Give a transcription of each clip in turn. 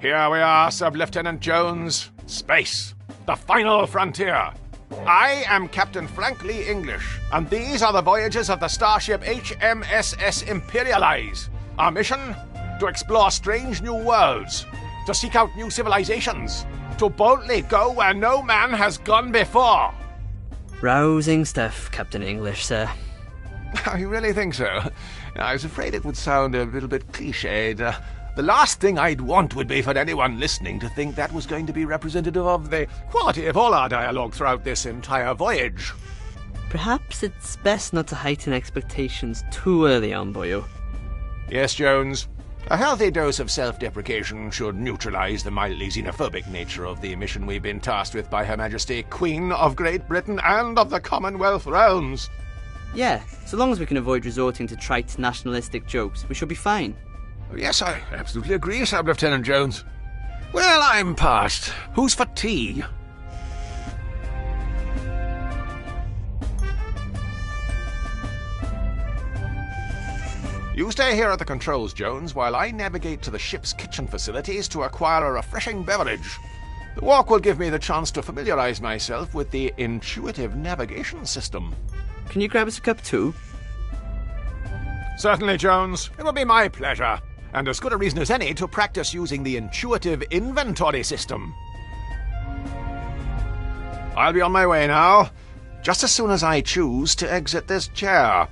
Here we are, Sub-Lieutenant Jones. Space, the final frontier. I am Captain Frank Lee English, and these are the voyages of the starship HMSS Imperialize. Our mission? To explore strange new worlds, to seek out new civilizations, to boldly go where no man has gone before. Rousing stuff, Captain English, sir. Oh, you really think so? I was afraid it would sound a little bit cliched. The last thing I'd want would be for anyone listening to think that was going to be representative of the quality of all our dialogue throughout this entire voyage. Perhaps it's best not to heighten expectations too early on, boyo. Yes, Jones. A healthy dose of self-deprecation should neutralize the mildly xenophobic nature of the mission we've been tasked with by Her Majesty, Queen of Great Britain and of the Commonwealth Realms. Yeah, so long as we can avoid resorting to trite nationalistic jokes, we should be fine. Yes, I absolutely agree, Sub-Lieutenant Jones. Well, I'm past. Who's for tea? You stay here at the controls, Jones, while I navigate to the ship's kitchen facilities to acquire a refreshing beverage. The walk will give me the chance to familiarize myself with the intuitive navigation system. Can you grab us a cup too? Certainly, Jones. It will be my pleasure. And as good a reason as any to practice using the intuitive inventory system. I'll be on my way now, just as soon as I choose to exit this chair.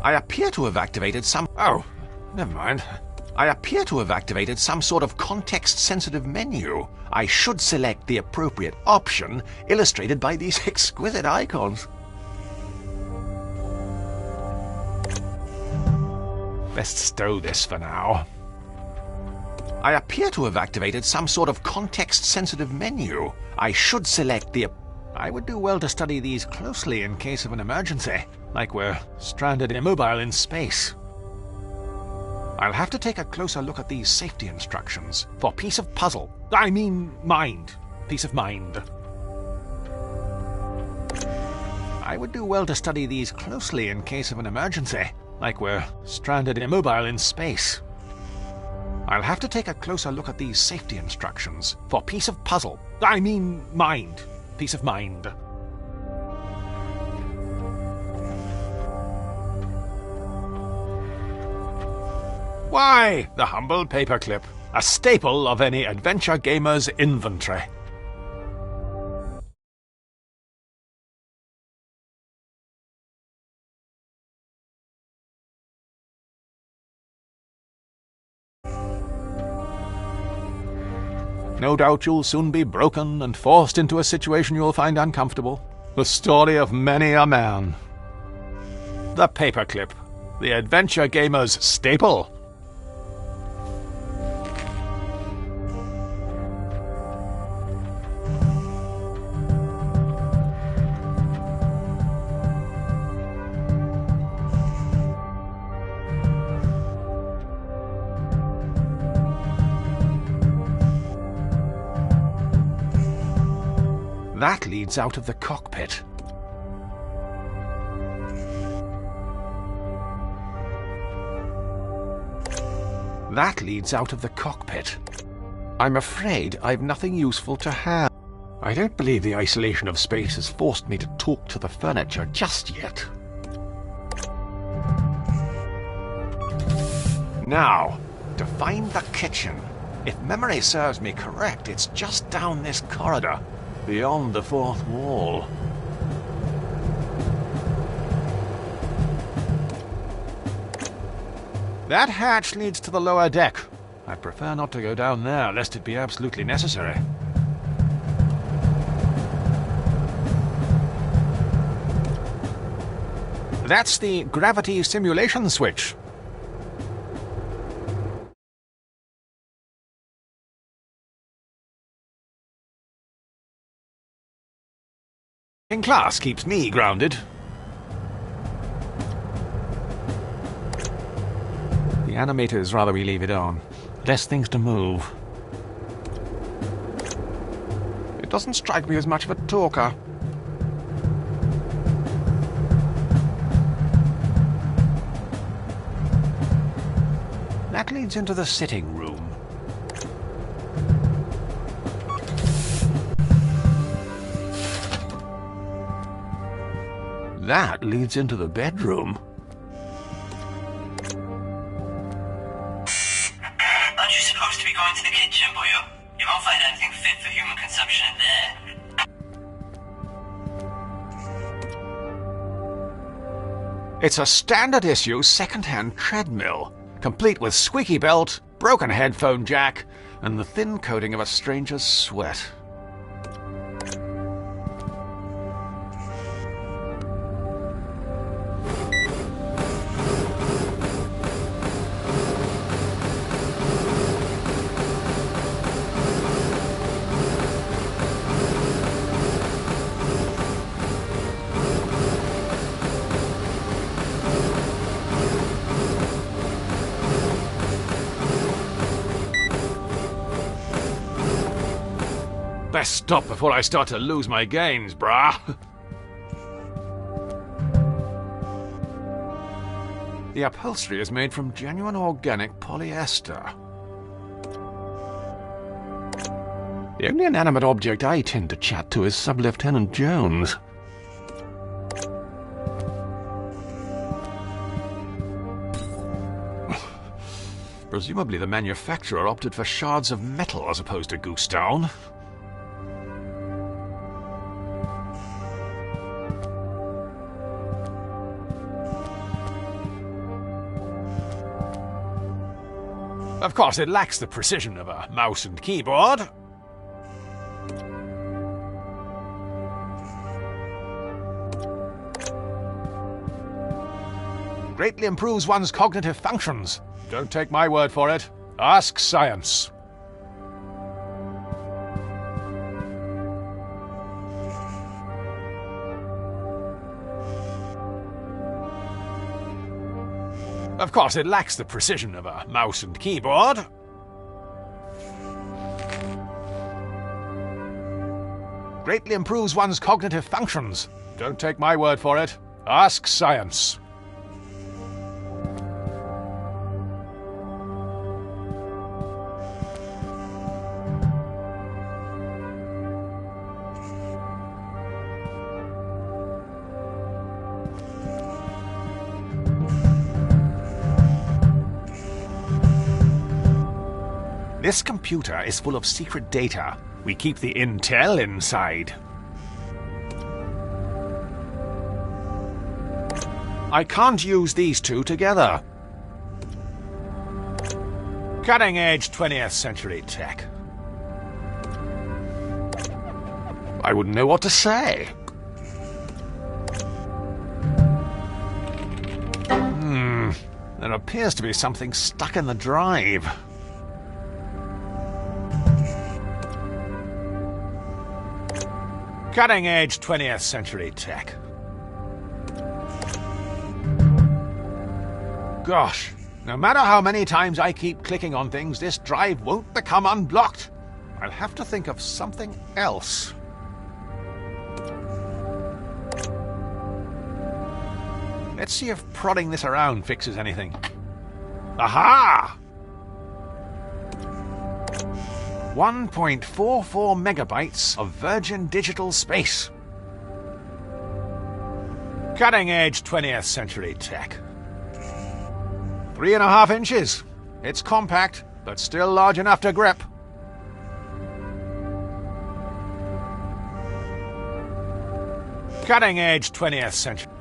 I appear to have activated some... Oh, never mind. I appear to have activated some sort of context-sensitive menu. I should select the appropriate option, illustrated by these exquisite icons. Best stow this for now. I appear to have activated some sort of context-sensitive menu. I should select the... I would do well to study these closely in case of an emergency, like we're stranded immobile in space. I'll have to take a closer look at these safety instructions for peace of puzzle. I mean mind. Peace of mind. I would do well to study these closely in case of an emergency, like we're stranded immobile in space. I'll have to take a closer look at these safety instructions for peace of puzzle. I mean mind. Peace of mind. Why, the humble paperclip, a staple of any adventure gamer's inventory. No doubt you'll soon be broken and forced into a situation you'll find uncomfortable. The story of many a man. The paperclip, the adventure gamer's staple. That leads out of the cockpit. That leads out of the cockpit. I'm afraid I've nothing useful to hand. I don't believe the isolation of space has forced me to talk to the furniture just yet. Now, to find the kitchen. If memory serves me correct, it's just down this corridor, beyond the fourth wall. That hatch leads to the lower deck. I'd prefer not to go down there, lest it be absolutely necessary. That's the gravity simulation switch. In class keeps me grounded. The animators rather we leave it on. Less things to move. Doesn't strike me as much of a talker. That leads into the sitting room. That leads into the bedroom. Aren't you supposed to be going to the kitchen, boyo? You won't find anything fit for human consumption in there. It's a standard issue second-hand treadmill, complete with squeaky belt, broken headphone jack, and the thin coating of a stranger's sweat. Best stop before I start to lose my gains, brah. The upholstery is made from genuine organic polyester. The only inanimate object I tend to chat to is Sub-Lieutenant Jones. Presumably the manufacturer opted for shards of metal as opposed to goose down. Of course, it lacks the precision of a mouse and keyboard. Greatly improves one's cognitive functions. Don't take my word for it. Ask science. Of course, it lacks the precision of a mouse and keyboard. Greatly improves one's cognitive functions. Don't take my word for it. Ask science. This computer is full of secret data. We keep the intel inside. I can't use these two together. Cutting-edge 20th century tech. I wouldn't know what to say. There appears to be something stuck in the drive. Cutting-edge 20th century tech. Gosh, no matter how many times I keep clicking on things, this drive won't become unblocked. I'll have to think of something else. Let's see if prodding this around fixes anything. Aha! 1.44 megabytes of virgin digital space. Cutting-edge 20th century tech. 3.5 inches. It's compact, but still large enough to grip. Cutting-edge 20th century.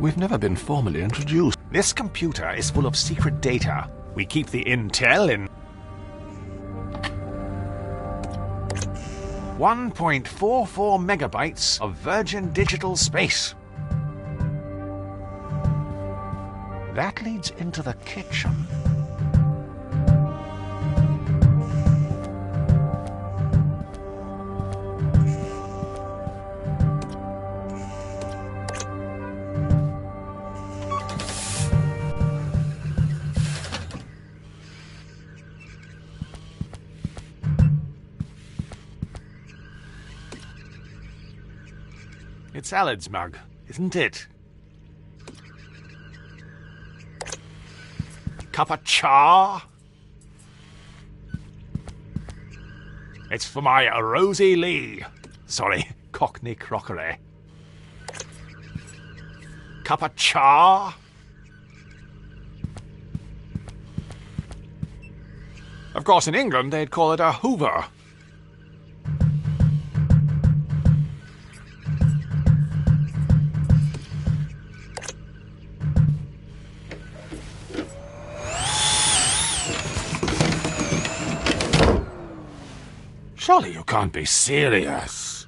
We've never been formally introduced. This computer is full of secret data. We keep the intel in 1.44 megabytes of virgin digital space. That leads into the kitchen. It's Alad's mug, isn't it? Cup of cha? It's for my Rosie Lee. Sorry, Cockney crockery. Cup of cha? Of course, in England, they'd call it a Hoover. Surely you can't be serious.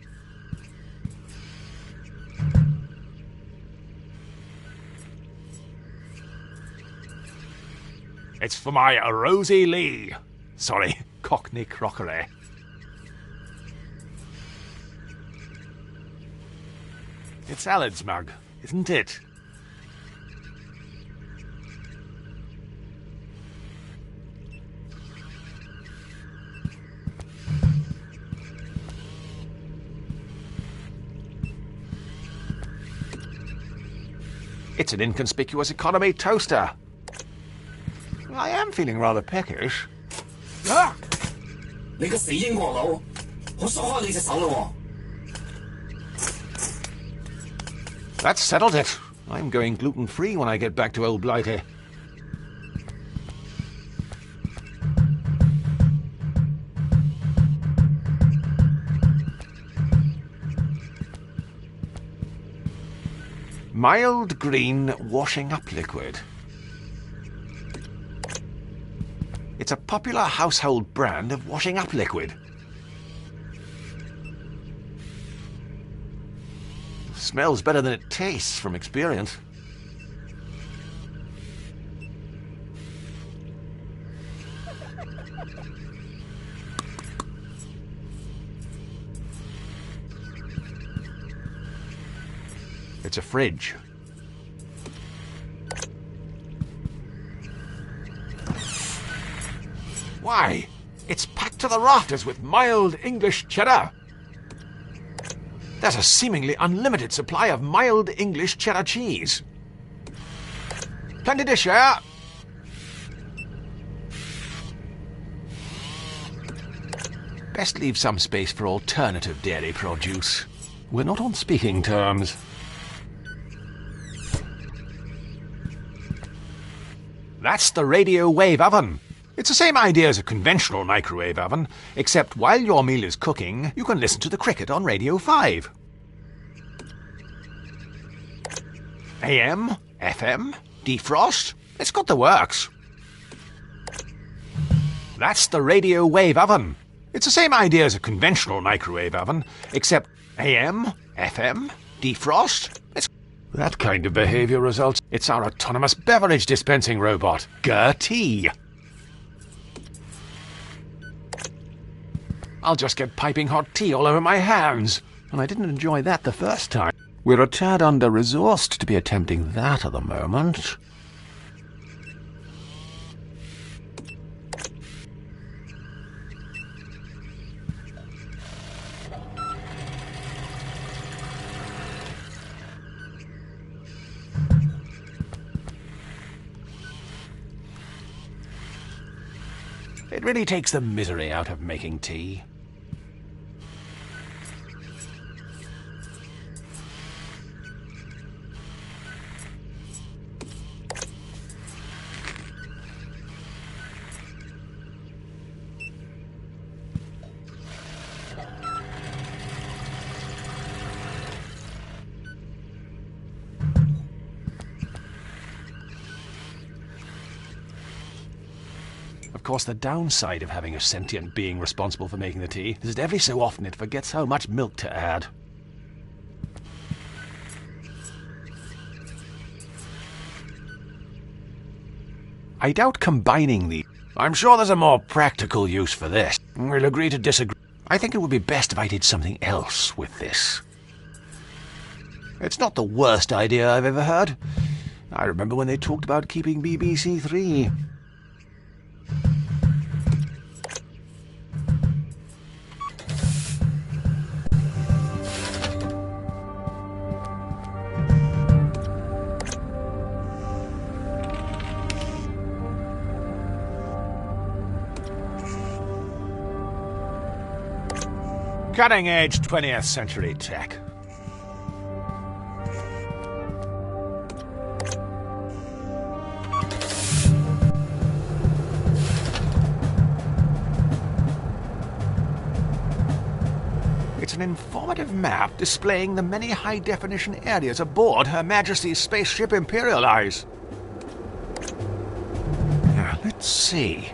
It's for my Rosie Lee. Sorry, Cockney crockery. It's Alad's mug, isn't it? It's an inconspicuous economy toaster. I am feeling rather peckish. Ah! 你個死英國佬，我鎖開你隻手咯喎！ That settled it. I'm going gluten-free when I get back to Old Blighty. Mild green washing up liquid. It's a popular household brand of washing up liquid. Smells better than it tastes from experience. It's a fridge. Why, it's packed to the rafters with mild English cheddar. There's a seemingly unlimited supply of mild English cheddar cheese. Plenty to share. Best leave some space for alternative dairy produce. We're not on speaking terms. That's the radio wave oven. It's the same idea as a conventional microwave oven, except while your meal is cooking, you can listen to the cricket on Radio 5. AM, FM, defrost, it's got the works. That's the radio wave oven. It's the same idea as a conventional microwave oven, except AM, FM, defrost, it's... That kind of behavior results. It's our autonomous beverage dispensing robot, Gertie. I'll just get piping hot tea all over my hands. And I didn't enjoy that the first time. We're a tad under-resourced to be attempting that at the moment. It really takes the misery out of making tea. Of course, the downside of having a sentient being responsible for making the tea is that every so often it forgets how much milk to add. I doubt combining the... I'm sure there's a more practical use for this. We'll agree to disagree. I think it would be best if I did something else with this. It's not the worst idea I've ever heard. I remember when they talked about keeping BBC 3. Cutting-edge 20th century tech. It's an informative map displaying the many high-definition areas aboard Her Majesty's spaceship Imperial Eyes. Now, let's see.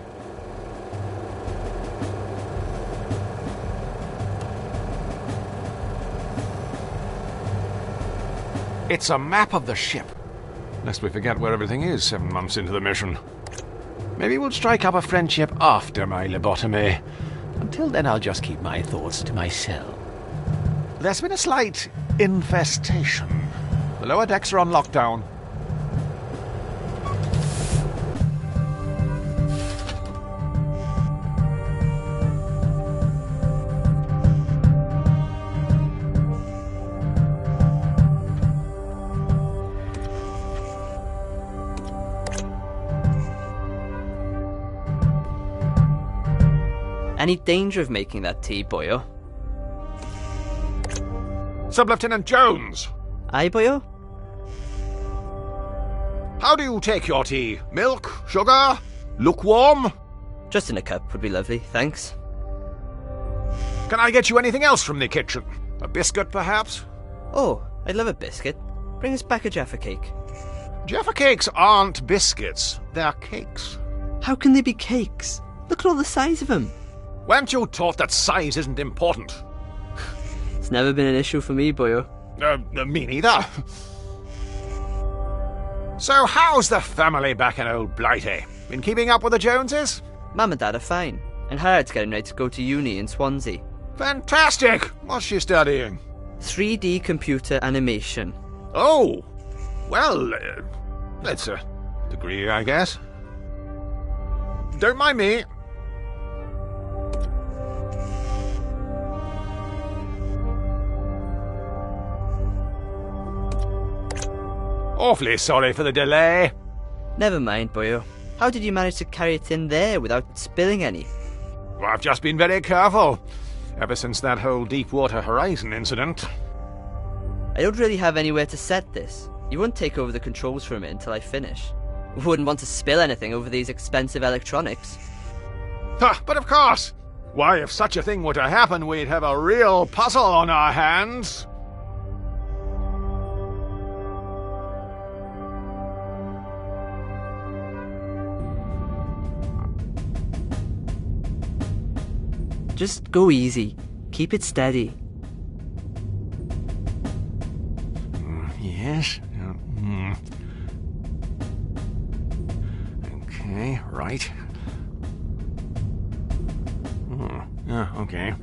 It's a map of the ship. Lest we forget where everything is 7 months into the mission. Maybe we'll strike up a friendship after my lobotomy. Until then, I'll just keep my thoughts to myself. There's been a slight infestation. The lower decks are on lockdown. Any danger of making that tea, boyo? Sub-Lieutenant Jones! Aye, boyo? How do you take your tea? Milk? Sugar? Lukewarm? Just in a cup would be lovely, thanks. Can I get you anything else from the kitchen? A biscuit, perhaps? Oh, I'd love a biscuit. Bring us back a Jaffa cake. Jaffa cakes aren't biscuits. They're cakes. How can they be cakes? Look at all the size of them. Weren't you taught that size isn't important? It's never been an issue for me, boyo. Me neither. So how's the family back in old Blighty? Been keeping up with the Joneses? Mum and Dad are fine, and Harriet's getting ready to go to uni in Swansea. Fantastic! What's she studying? 3D computer animation. Oh! Well, that's a degree, I guess. Don't mind me. Awfully sorry for the delay. Never mind, boyo. How did you manage to carry it in there without spilling any? Well, I've just been very careful. Ever since that whole Deepwater Horizon incident. I don't really have anywhere to set this. You won't take over the controls from it until I finish. Wouldn't want to spill anything over these expensive electronics. But of course! Why, if such a thing were to happen, we'd have a real puzzle on our hands. Just go easy. Keep it steady. Yes. Okay, right. Okay.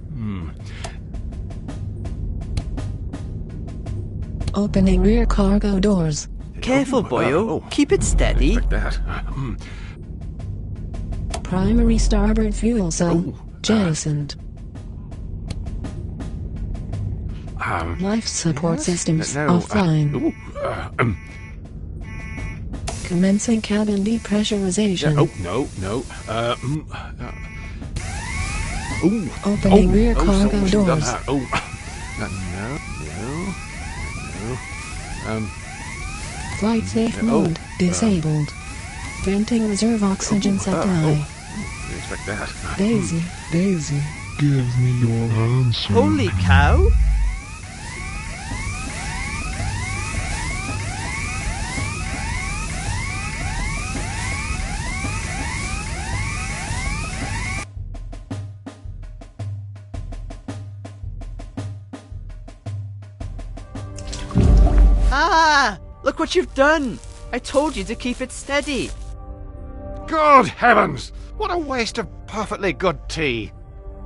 Opening rear cargo doors. Careful, boyo. Keep it steady. Like that. Primary starboard fuel cell jettisoned. Life support systems offline. Commencing cabin depressurization. No. Opening rear cargo doors. Flight safe mode disabled. Venting reserve oxygen supply. Expect that. Daisy. Give me your answer. Holy cow! Ah! Look what you've done! I told you to keep it steady. Good heavens! What a waste of perfectly good tea.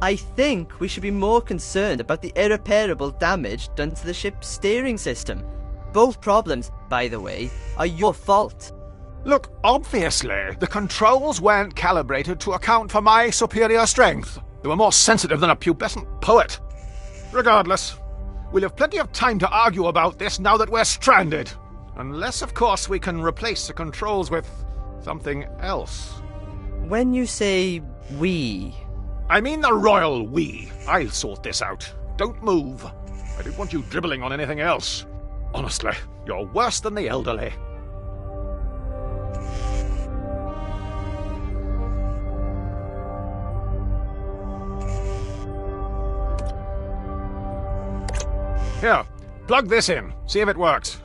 I think we should be more concerned about the irreparable damage done to the ship's steering system. Both problems, by the way, are your fault. Look, obviously, the controls weren't calibrated to account for my superior strength. They were more sensitive than a pubescent poet. Regardless, we'll have plenty of time to argue about this now that we're stranded. Unless, of course, we can replace the controls with something else. When you say we... I mean the royal we. I'll sort this out. Don't move. I don't want you dribbling on anything else. Honestly, you're worse than the elderly. Here, plug this in. See if it works.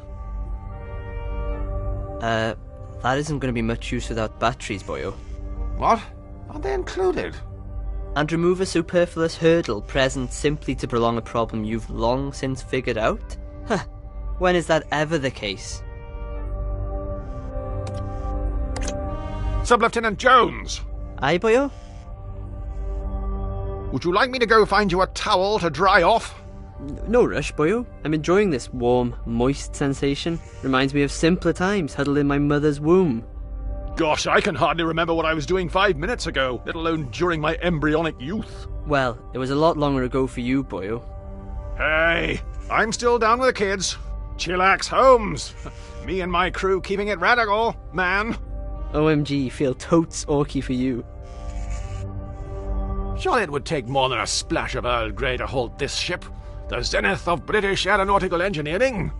That isn't going to be much use without batteries, boyo. What? Aren't they included? And remove a superfluous hurdle present simply to prolong a problem you've long since figured out? Huh. When is that ever the case? Sub-Lieutenant Jones! Aye, boyo? Would you like me to go find you a towel to dry off? No rush, boyo. I'm enjoying this warm, moist sensation. Reminds me of simpler times huddled in my mother's womb. Gosh, I can hardly remember what I was doing 5 minutes ago, let alone during my embryonic youth. Well, it was a lot longer ago for you, boyo. Hey, I'm still down with the kids. Chillax Holmes. Me and my crew keeping it radical, man. OMG, feel totes orky for you. Surely it would take more than a splash of Earl Grey to halt this ship. The zenith of British aeronautical engineering.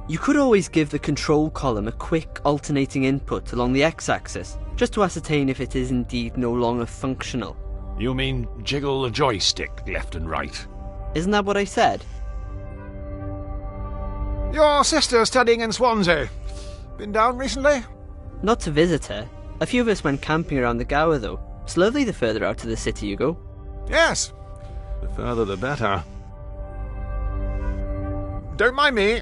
You could always give the control column a quick alternating input along the x-axis, just to ascertain if it is indeed no longer functional. You mean jiggle the joystick left and right? Isn't that what I said? Your sister's studying in Swansea. Been down recently? Not to visit her. A few of us went camping around the Gower though. It's lovely the further out of the city you go. Yes. The further the better. Don't mind me.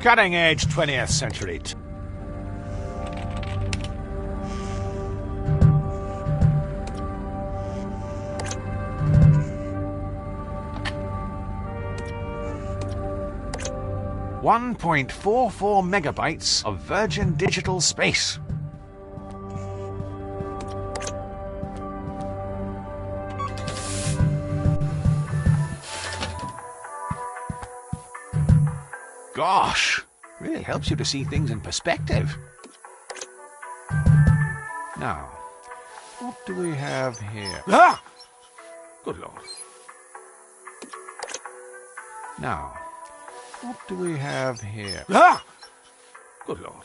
Cutting edge 20th century. .44 megabytes of virgin digital space. Gosh, really helps you to see things in perspective. Now, What do we have here? Ah! Good Lord. Now, what do we have here? Ah! Good Lord.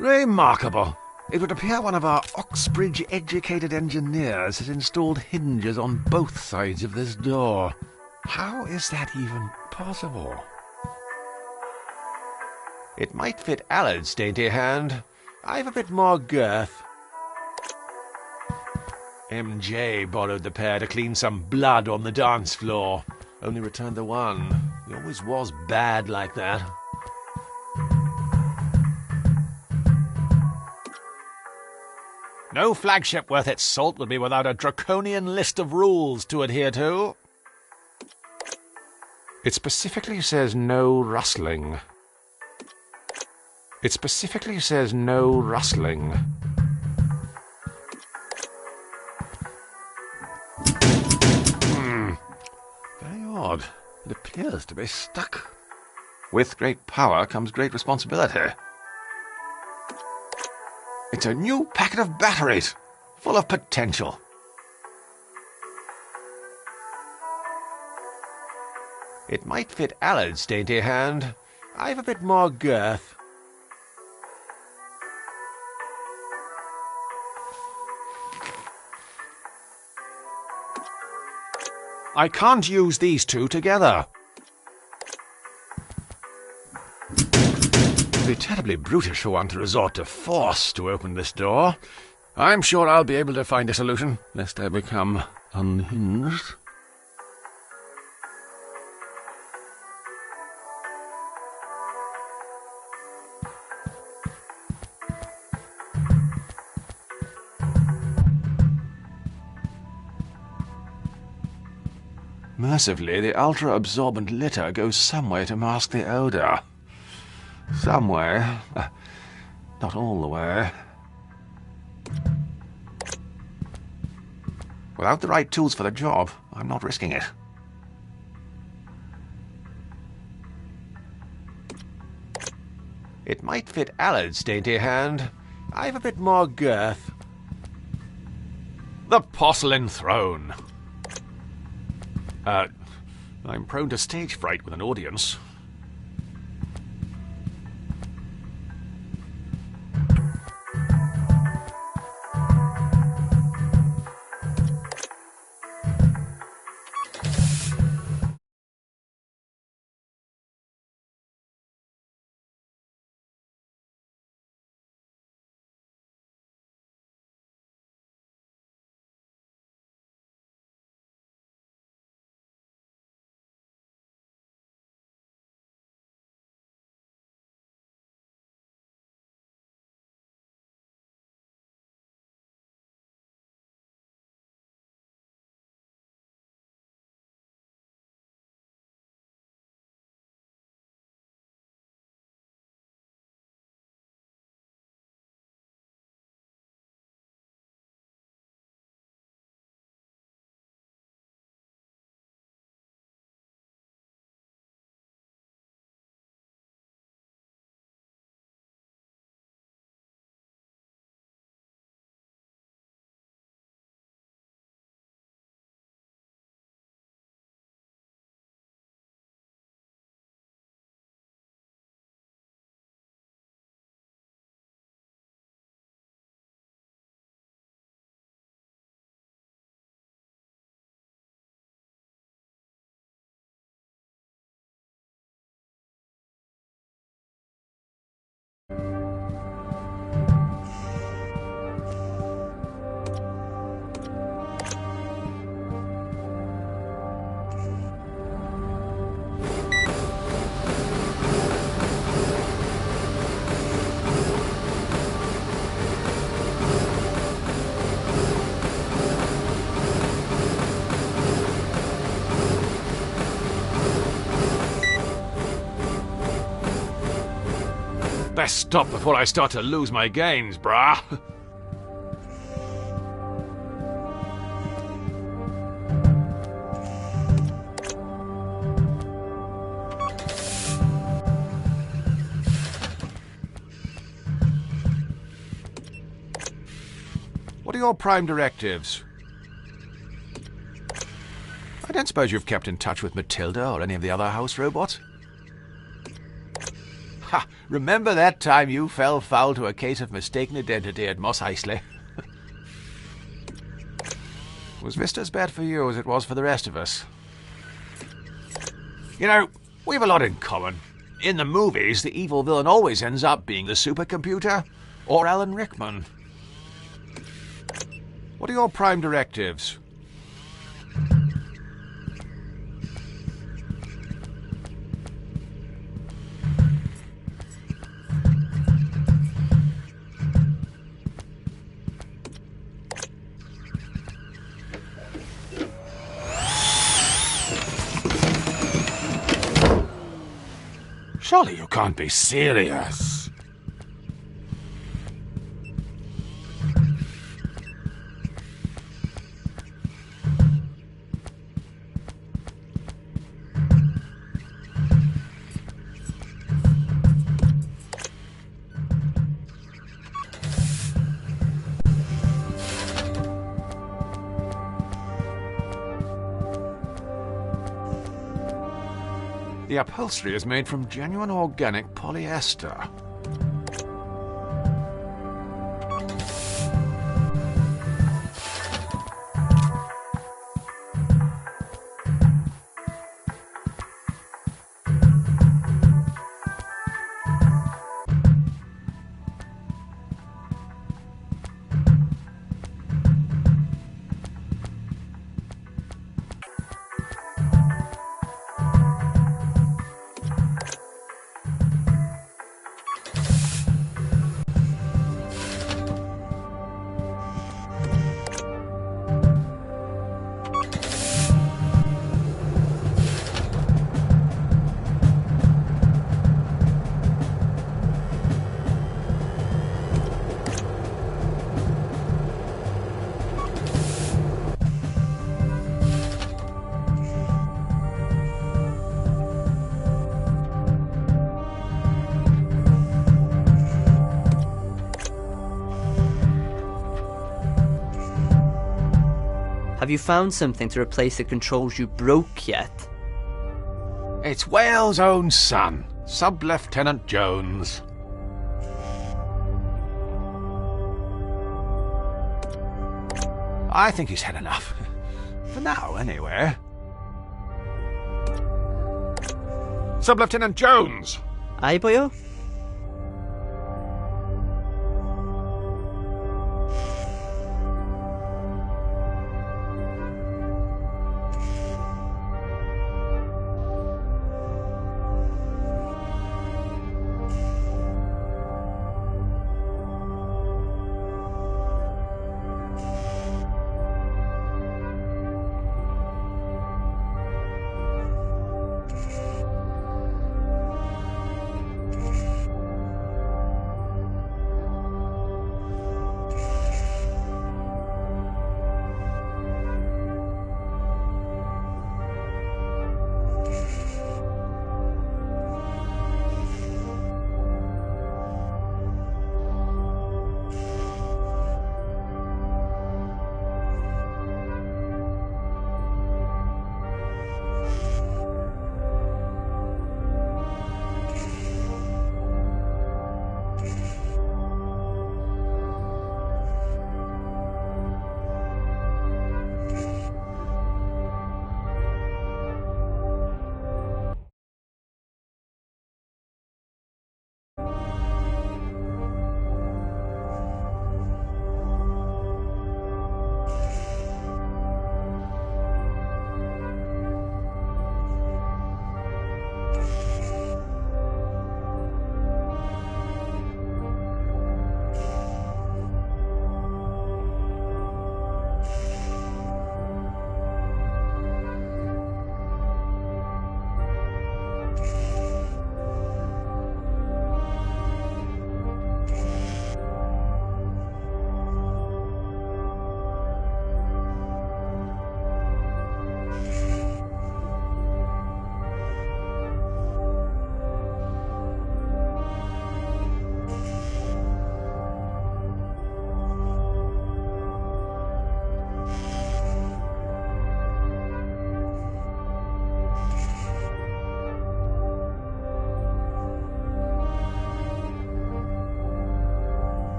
Remarkable. It would appear one of our Oxbridge-educated engineers has installed hinges on both sides of this door. How is that even possible? It might fit Allard's dainty hand. I've a bit more girth. MJ borrowed the pair to clean some blood on the dance floor. Only returned the one. He always was bad like that. No flagship worth its salt would be without a draconian list of rules to adhere to. It specifically says no rustling. It specifically says no rustling. Very odd. It appears to be stuck. With great power comes great responsibility. It's a new packet of batteries, full of potential. It might fit Allard's dainty hand. I've a bit more girth. I can't use these two together. It would be terribly brutish for one to resort to force to open this door. I'm sure I'll be able to find a solution, lest I become unhinged. Mercifully, the ultra-absorbent litter goes some way to mask the odour. Some way. Not all the way. Without the right tools for the job, I'm not risking it. It might fit Allard's dainty hand. I've a bit more girth. The porcelain throne. I'm prone to stage fright with an audience. best stop before I start to lose my gains, brah. What are your prime directives? I don't suppose you've kept in touch with Matilda or any of the other house robots? Ha! Remember that time you fell foul to a case of mistaken identity at Moss Eisley? Was Vista as bad for you as it was for the rest of us? You know, we have a lot in common. In the movies, the evil villain always ends up being the supercomputer or Alan Rickman. What are your prime directives? Surely you can't be serious. The upholstery is made from genuine organic polyester. Have you found something to replace the controls you broke yet? It's Wales' own son, Sub-Lieutenant Jones. I think he's had enough. For now, anyway. Sub-Lieutenant Jones! Aye, boyo?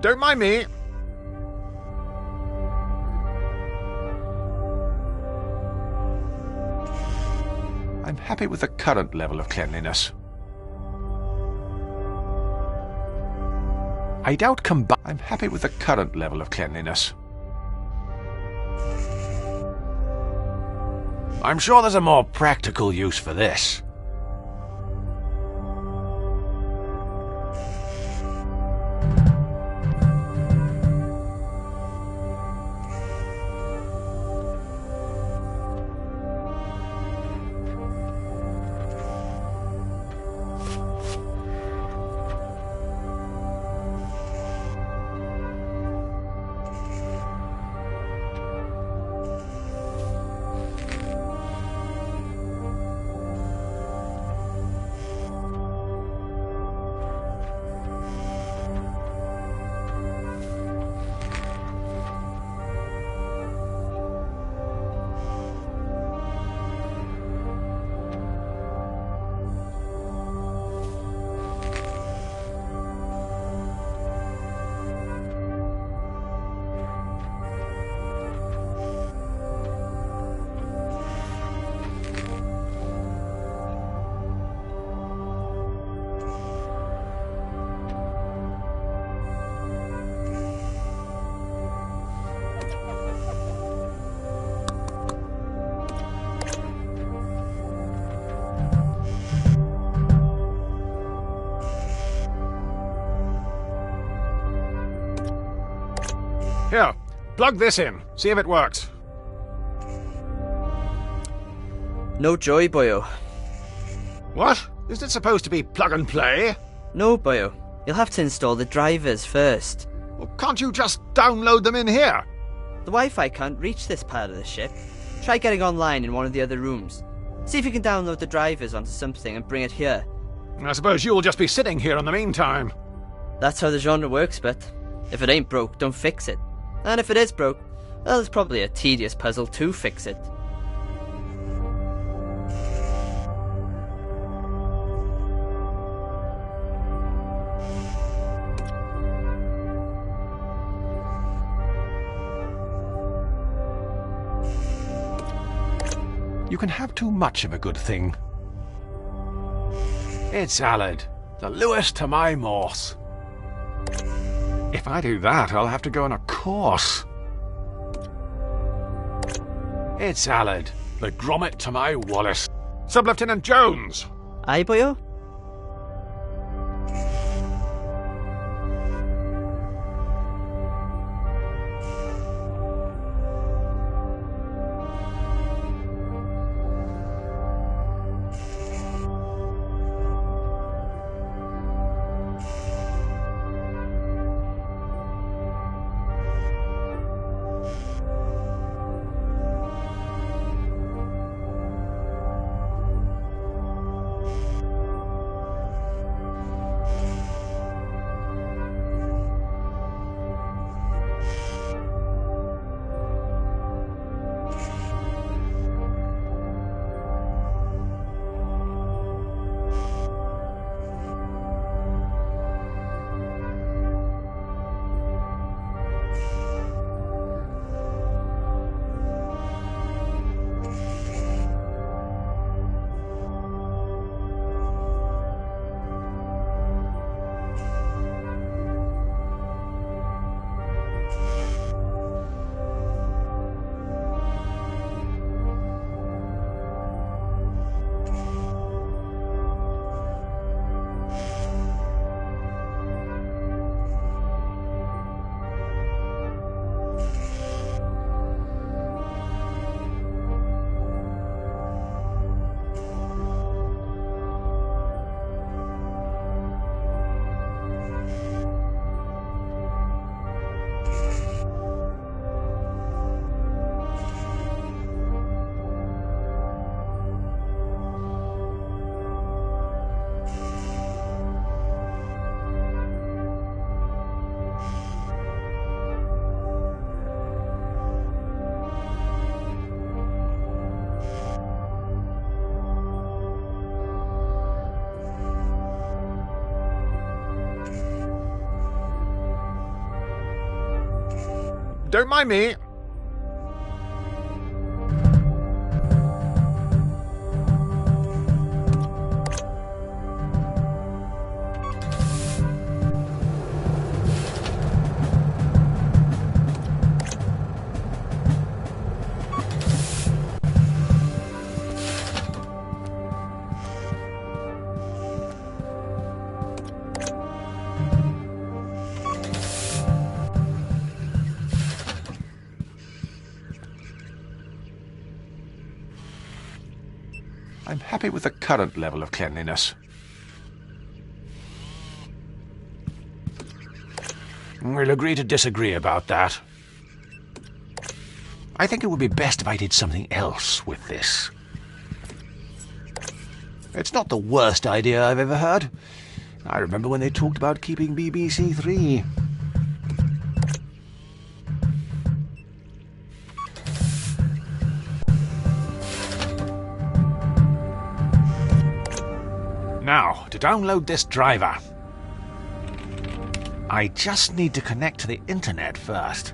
don't mind me. I'm happy with the current level of cleanliness. I doubt I'm happy with the current level of cleanliness. I'm sure there's a more practical use for this. Here, plug this in. See if it works. No joy, boyo. What? Isn't it supposed to be plug and play? No, boyo. You'll have to install the drivers first. Well, can't you just download them in here? The Wi-Fi can't reach this part of the ship. Try getting online in one of the other rooms. See if you can download the drivers onto something and bring it here. I suppose you'll just be sitting here in the meantime. That's how the genre works, but if it ain't broke, don't fix it. And if it is broke, well, it's probably a tedious puzzle to fix it. You can have too much of a good thing. It's Alad, the Lewis to my Morse. If I do that, I'll have to go on a course. It's Alad, the Grommet to my Wallace. Sub-Lieutenant Jones! Aye, boyo? don't mind me. I'm happy with the current level of cleanliness. We'll agree to disagree about that. I think it would be best if I did something else with this. It's not the worst idea I've ever heard. I remember when they talked about keeping BBC Three. Now, to download this driver. I just need to connect to the internet first.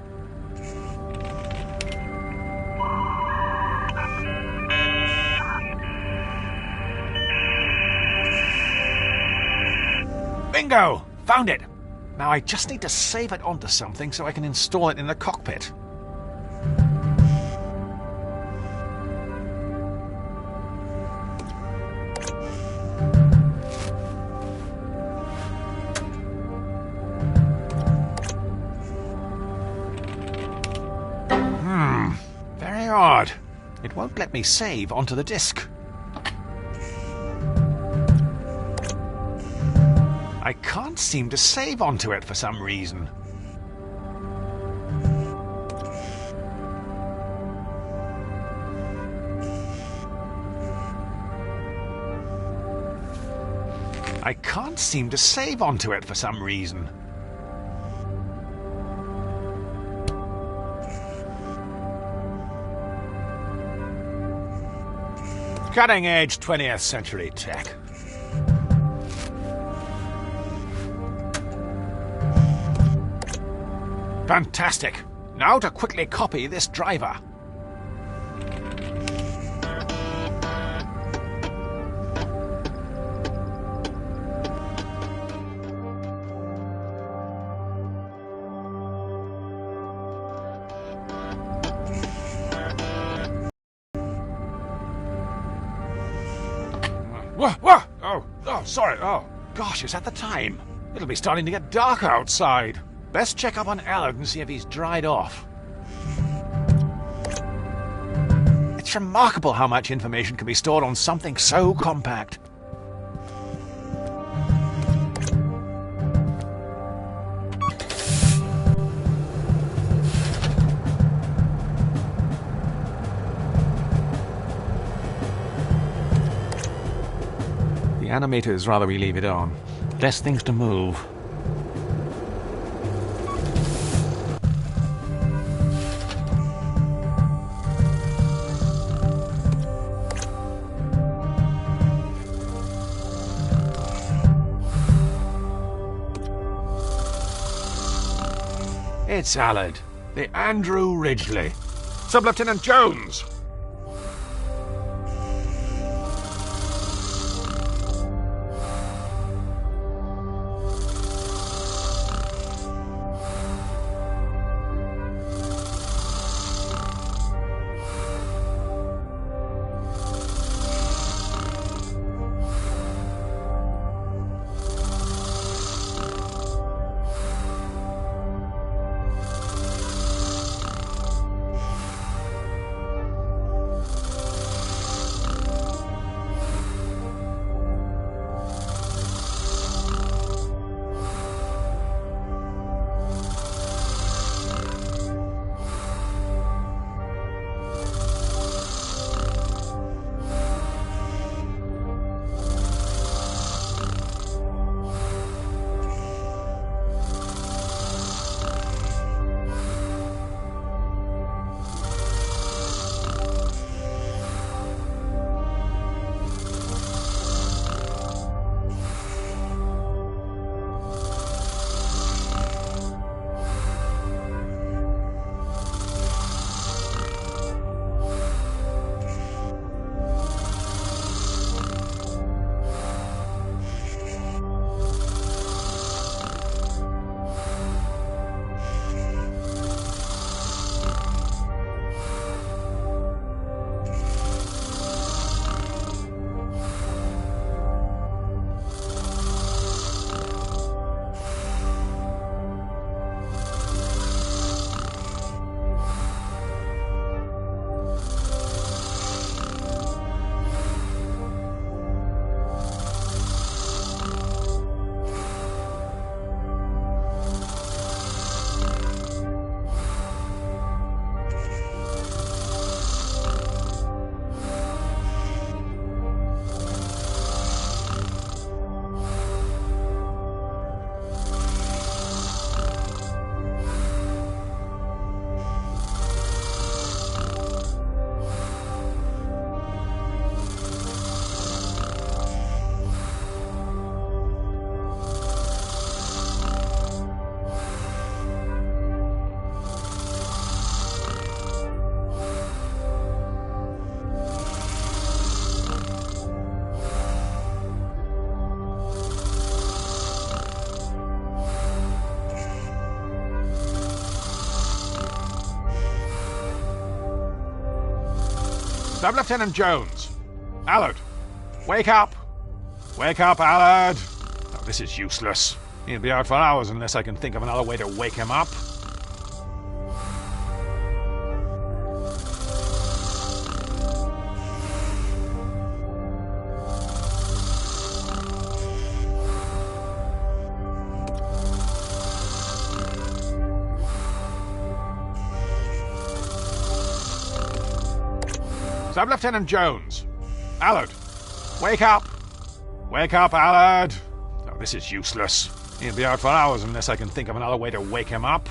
Bingo! Found it! Now I just need to save it onto something so I can install it in the cockpit. Very odd. It won't let me save onto the disk. I can't seem to save onto it for some reason. I can't seem to save onto it for some reason. Cutting-edge 20th century tech. Fantastic! Now to quickly copy this driver. Whoa! Oh, sorry. Oh, gosh, is that the time? It'll be starting to get dark outside. Best check up on Allard and see if he's dried off. It's remarkable how much information can be stored on something so compact. The animators rather we leave it on. Less things to move. It's Allard, the Andrew Ridgely. Sub-Lieutenant Jones! Sub-Lieutenant Jones! Allard! Wake up! Wake up, Allard! Oh, this is useless. He'll be out for hours unless I can think of another way to wake him up. Sub-Lieutenant Jones! Allard! Wake up! Wake up, Allard! Oh, this is useless. He'll be out for hours unless I can think of another way to wake him up.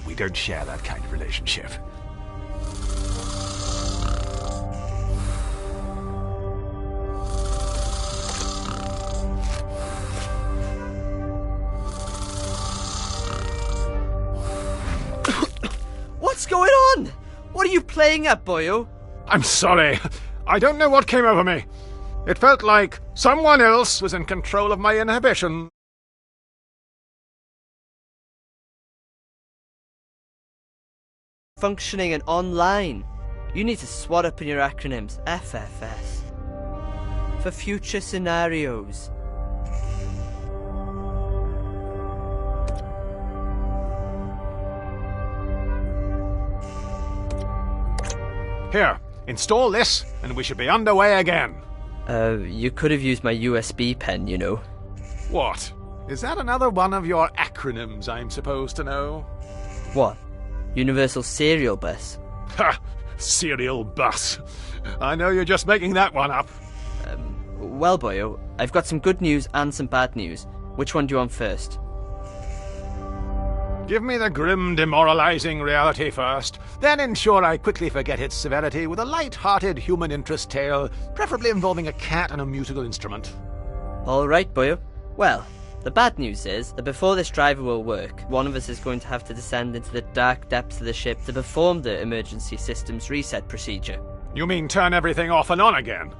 We don't share that kind of relationship. What's going on? What are you playing at, boyo? I'm sorry. I don't know what came over me. It felt like someone else was in control of my inhibition. Functioning and online. You need to swat up in your acronyms. FFS. For future scenarios. Here, install this, and we should be underway again. You could have used my USB pen, you know. What? Is that another one of your acronyms I'm supposed to know? What? Universal Serial Bus? Ha! Serial bus. I know you're just making that one up. Well, boyo, I've got some good news and some bad news. Which one do you want first? Give me the grim, demoralizing reality first, then ensure I quickly forget its severity with a light-hearted human interest tale, preferably involving a cat and a musical instrument. All right, boyo. Well, the bad news is that before this driver will work, one of us is going to have to descend into the dark depths of the ship to perform the emergency systems reset procedure. You mean turn everything off and on again?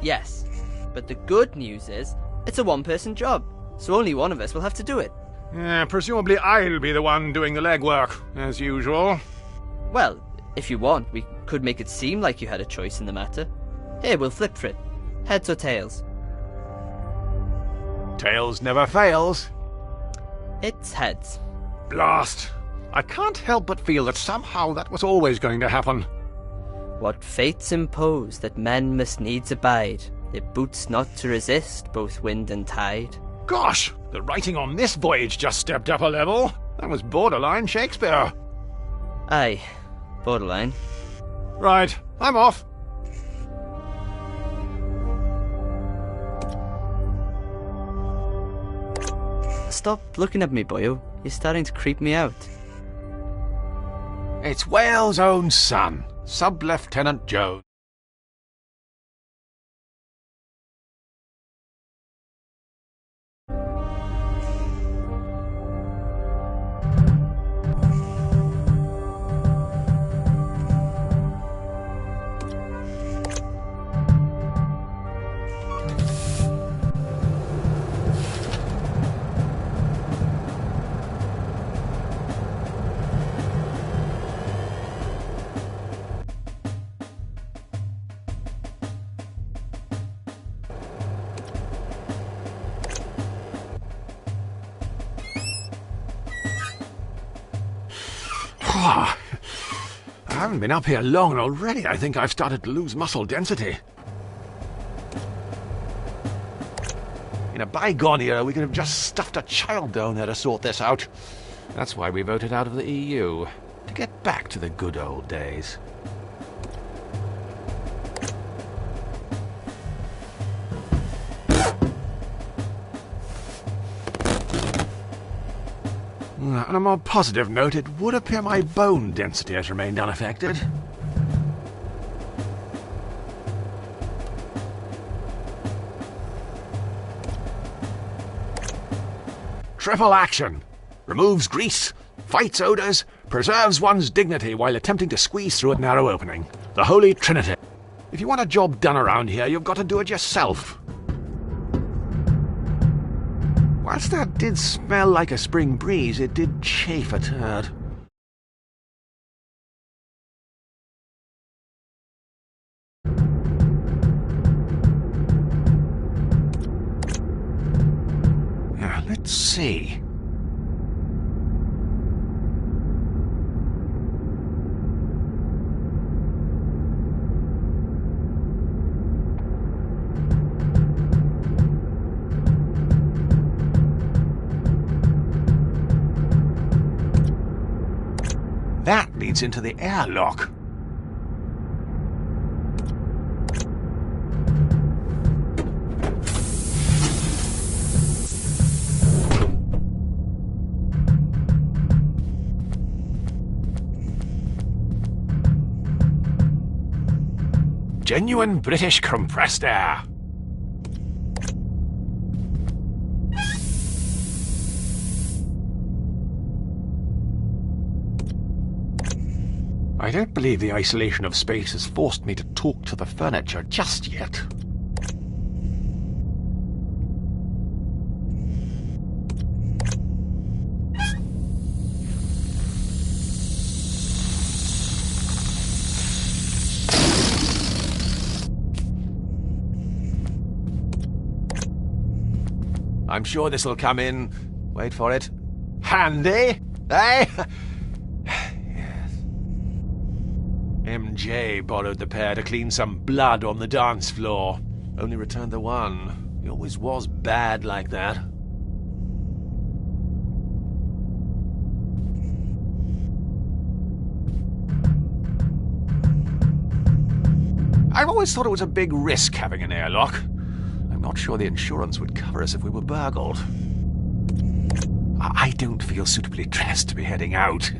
Yes, but the good news is it's a one-person job, so only one of us will have to do it. Presumably I'll be the one doing the legwork, as usual. Well, if you want, we could make it seem like you had a choice in the matter. Here, we'll flip for it. Heads or tails? Tails never fails. It's heads. Blast! I can't help but feel that somehow that was always going to happen. What fates impose that men must needs abide, it boots not to resist both wind and tide. Gosh, the writing on this voyage just stepped up a level. That was borderline Shakespeare. Aye, borderline. Right, I'm off. Stop looking at me, boyo. You're starting to creep me out. It's Wales' own son, Sub-Lieutenant Jones. I haven't been up here long, and already I think I've started to lose muscle density. In a bygone era, we could have just stuffed a child down there to sort this out. That's why we voted out of the EU. To get back to the good old days. On a more positive note, it would appear my bone density has remained unaffected. Triple action! Removes grease, fights odours, preserves one's dignity while attempting to squeeze through a narrow opening. The Holy Trinity. If you want a job done around here, you've got to do it yourself. Whilst that did smell like a spring breeze, it did chafe a turd. Let's see. That leads into the airlock. Genuine British compressed air. I don't believe the isolation of space has forced me to talk to the furniture just yet. I'm sure this'll come in, wait for it, handy, eh? Yes. MJ borrowed the pair to clean some blood on the dance floor. Only returned the one. He always was bad like that. I've always thought it was a big risk having an airlock. I'm not sure the insurance would cover us if we were burgled. I don't feel suitably dressed to be heading out.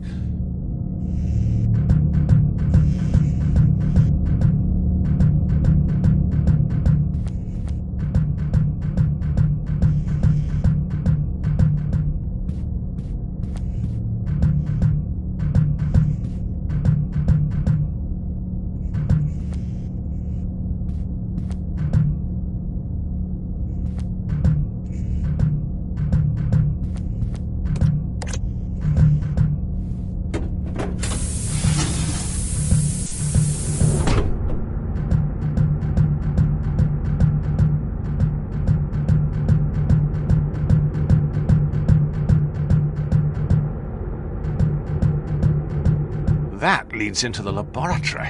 That leads into the laboratory.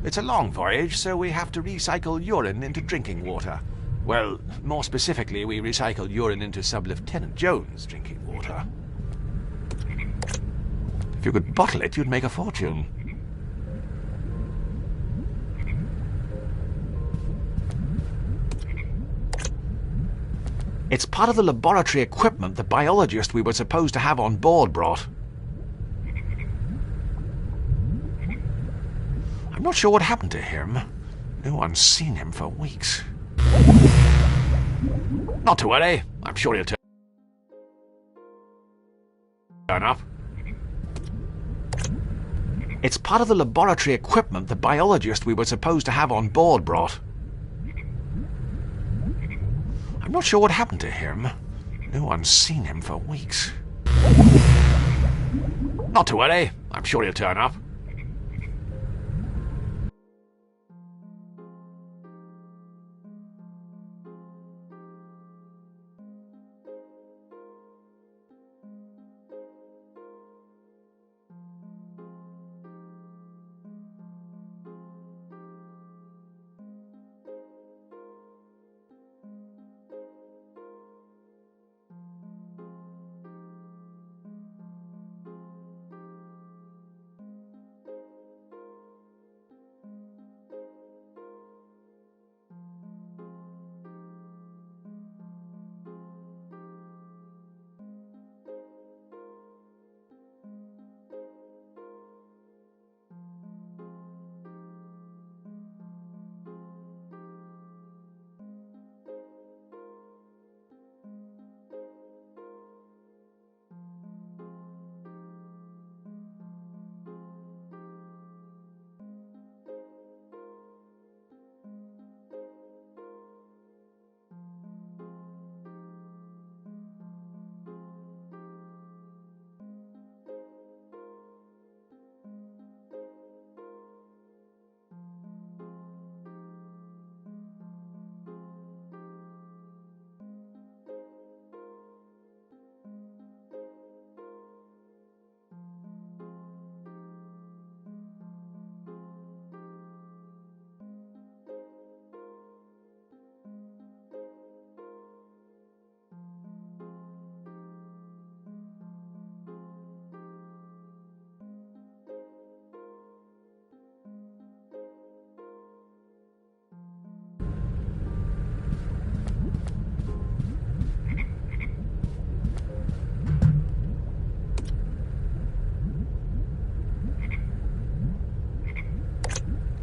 It's a long voyage, so we have to recycle urine into drinking water. Well, more specifically, we recycle urine into Sub-Lieutenant Jones' drinking water. If you could bottle it, you'd make a fortune. It's part of the laboratory equipment the biologist we were supposed to have on board brought. I'm not sure what happened to him. No one's seen him for weeks. Not to worry. I'm sure he'll turn up. It's part of the laboratory equipment the biologist we were supposed to have on board brought. I'm not sure what happened to him. No one's seen him for weeks. Not to worry. I'm sure he'll turn up.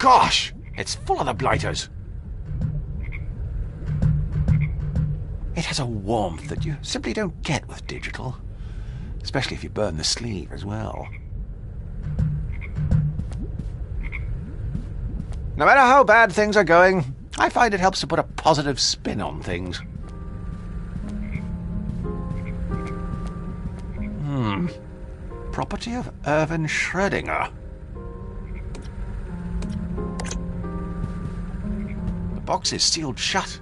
gosh! It's full of the blighters. It has a warmth that you simply don't get with digital. Especially if you burn the sleeve as well. No matter how bad things are going, I find it helps to put a positive spin on things. Property of Irvin Schrödinger. The box is sealed shut.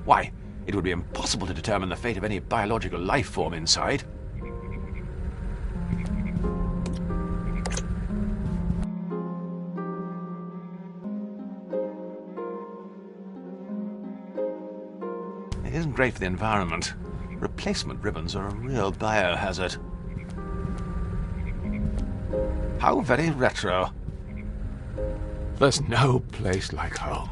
Why, it would be impossible to determine the fate of any biological life form inside. It isn't great for the environment. Replacement ribbons are a real biohazard. How very retro. There's no place like home.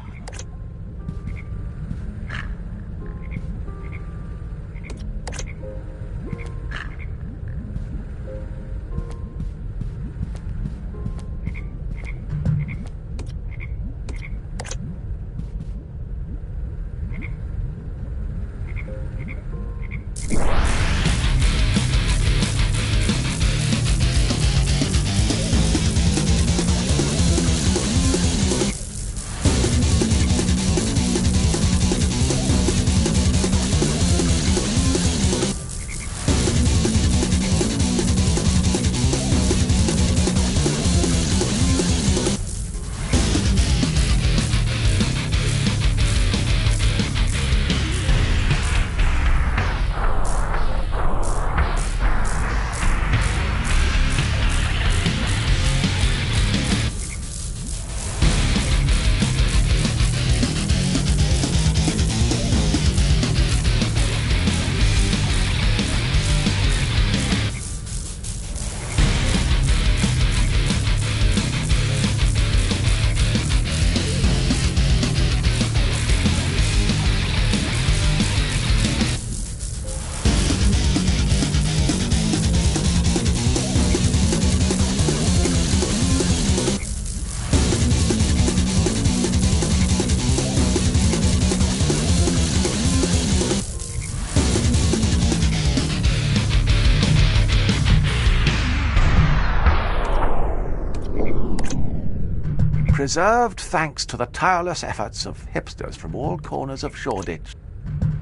Preserved thanks to the tireless efforts of hipsters from all corners of Shoreditch.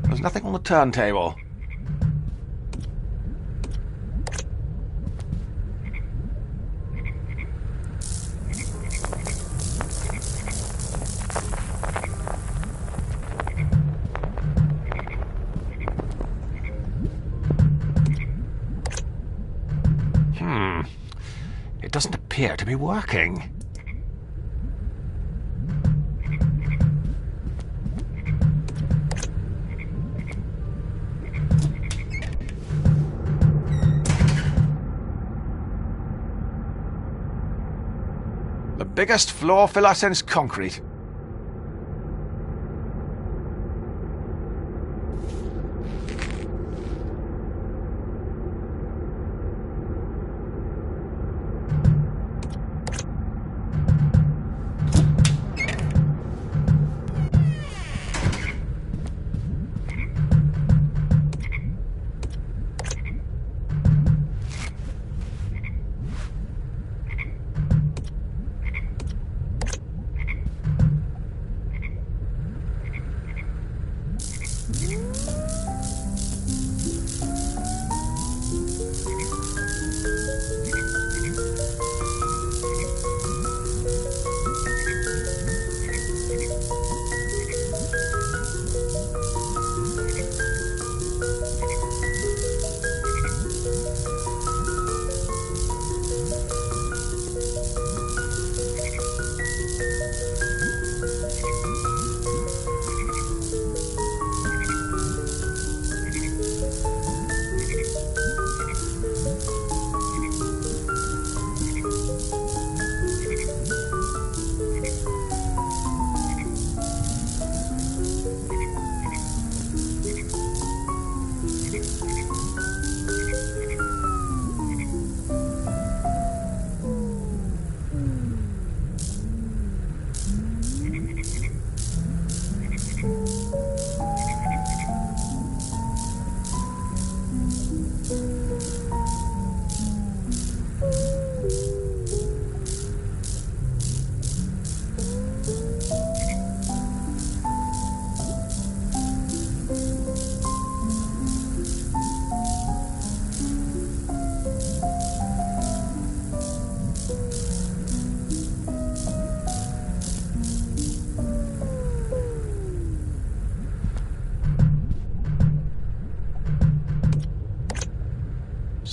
There's nothing on the turntable. It doesn't appear to be working. The biggest floor filler since concrete.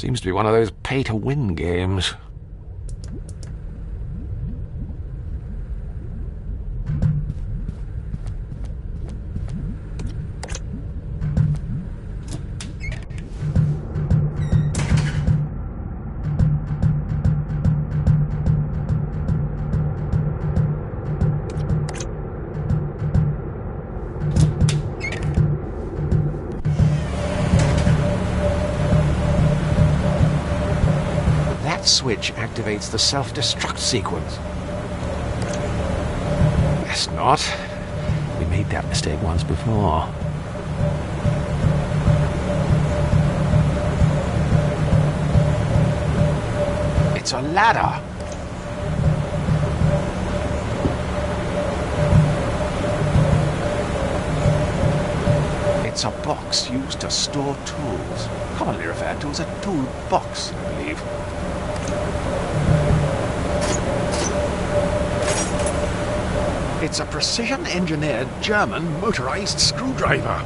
Seems to be one of those pay-to-win games. Switch activates the self-destruct sequence. Guess not. We made that mistake once before. It's a ladder. It's a box used to store tools, commonly referred to as a tool box, I believe. It's a precision-engineered German motorized screwdriver.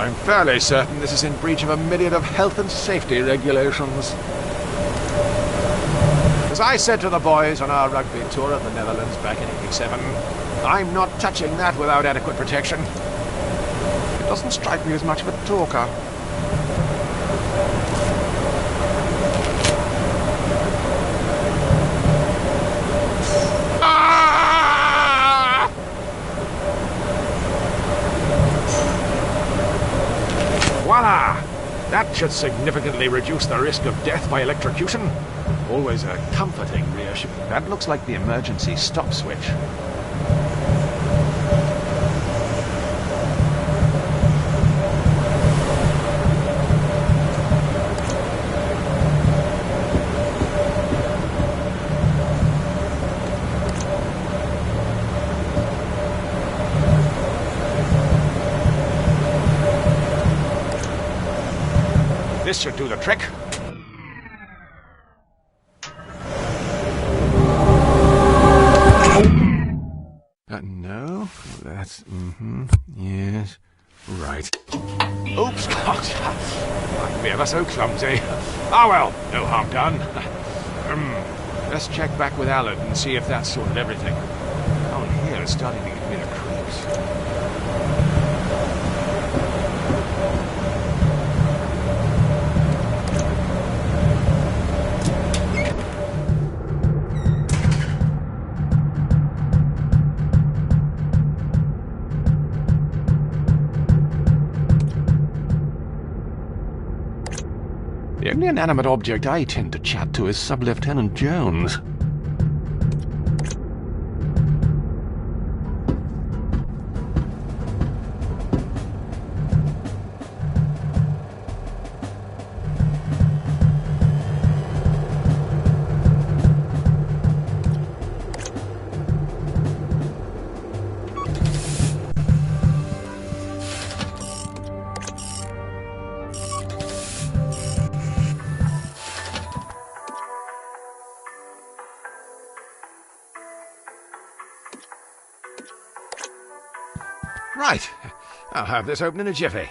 I'm fairly certain this is in breach of a myriad of health and safety regulations. As I said to the boys on our rugby tour at the Netherlands back in '87, I'm not touching that without adequate protection. It doesn't strike me as much of a talker. Voila! That should significantly reduce the risk of death by electrocution. Always a comforting reassurance. That looks like the emergency stop switch. This should do the trick. No, that's... yes, right. Oops, might be ever so clumsy. Ah well, no harm done. Let's check back with Alan and see if that's sorted everything. Down here is starting to give me the creeps. The only inanimate object I tend to chat to is Sub-Lieutenant Jones. Right. I'll have this open in a jiffy.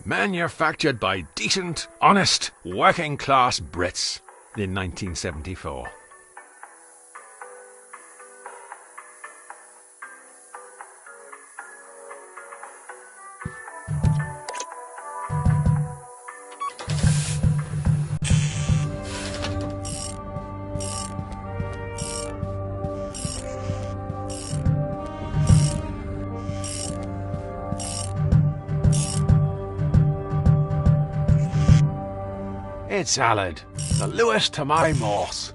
Manufactured by decent, honest, working-class Brits in 1974. It's Alad, the Lewis to my Morse.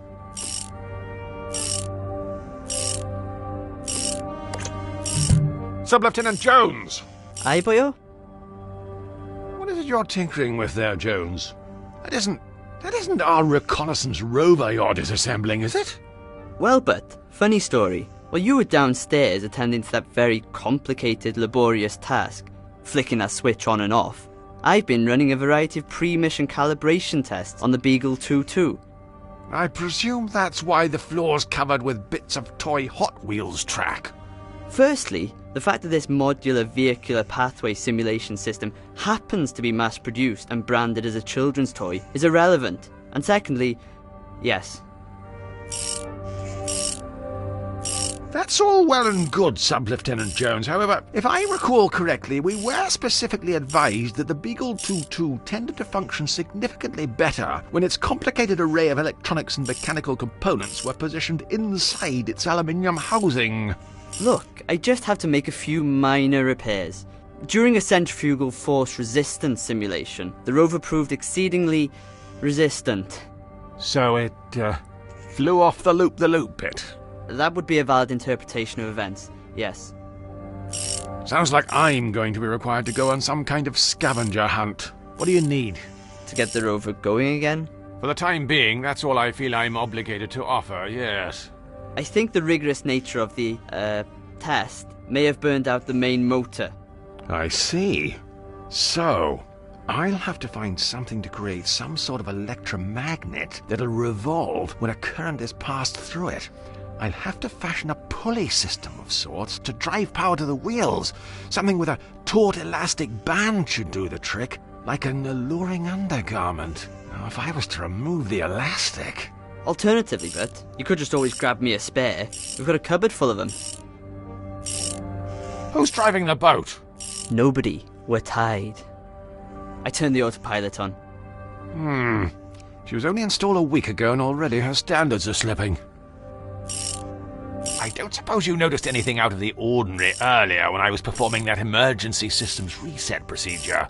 Sub-Lieutenant Jones! Aye, boyo? What is it you're tinkering with there, Jones? That isn't our reconnaissance rover you're disassembling, is it? Well, but, funny story. While you were downstairs attending to that very complicated, laborious task, flicking that switch on and off, I've been running a variety of pre-mission calibration tests on the Beagle 2-2. I presume that's why the floor's covered with bits of toy Hot Wheels track. Firstly, the fact that this modular vehicular pathway simulation system happens to be mass-produced and branded as a children's toy is irrelevant. And secondly, yes. That's all well and good, Sub-Lieutenant Jones. However, if I recall correctly, we were specifically advised that the Beagle 2-2 tended to function significantly better when its complicated array of electronics and mechanical components were positioned inside its aluminium housing. Look, I just have to make a few minor repairs. During a centrifugal force resistance simulation, the rover proved exceedingly resistant. So it flew off the loop bit. That would be a valid interpretation of events, yes. Sounds like I'm going to be required to go on some kind of scavenger hunt. What do you need? To get the rover going again? For the time being, that's all I feel I'm obligated to offer, yes. I think the rigorous nature of the, test may have burned out the main motor. I see. So, I'll have to find something to create some sort of electromagnet that'll revolve when a current is passed through it. I'll have to fashion a pulley system of sorts to drive power to the wheels. Something with a taut elastic band should do the trick, like an alluring undergarment. Now, if I was to remove the elastic... Alternatively, but you could just always grab me a spare. We've got a cupboard full of them. Who's driving the boat? Nobody. We're tied. I turned the autopilot on. She was only installed a week ago and already her standards are slipping. I don't suppose you noticed anything out of the ordinary earlier when I was performing that emergency systems reset procedure.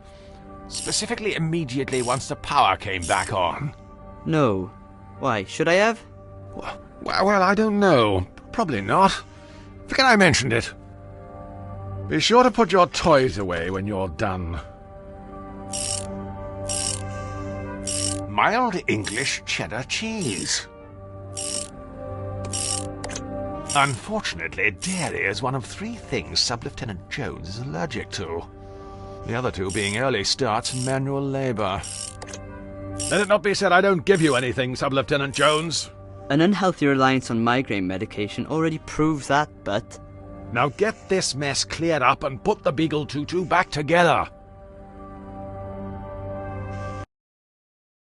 Specifically immediately once the power came back on. No. Why, should I have? Well, I don't know. Probably not. Forget I mentioned it. Be sure to put your toys away when you're done. Mild English cheddar cheese. Unfortunately, dairy is one of 3 things Sub-Lieutenant Jones is allergic to. The other 2 being early starts and manual labour. Let it not be said I don't give you anything, Sub-Lieutenant Jones. An unhealthy reliance on migraine medication already proves that, but... Now get this mess cleared up and put the Beagle 2-2 back together.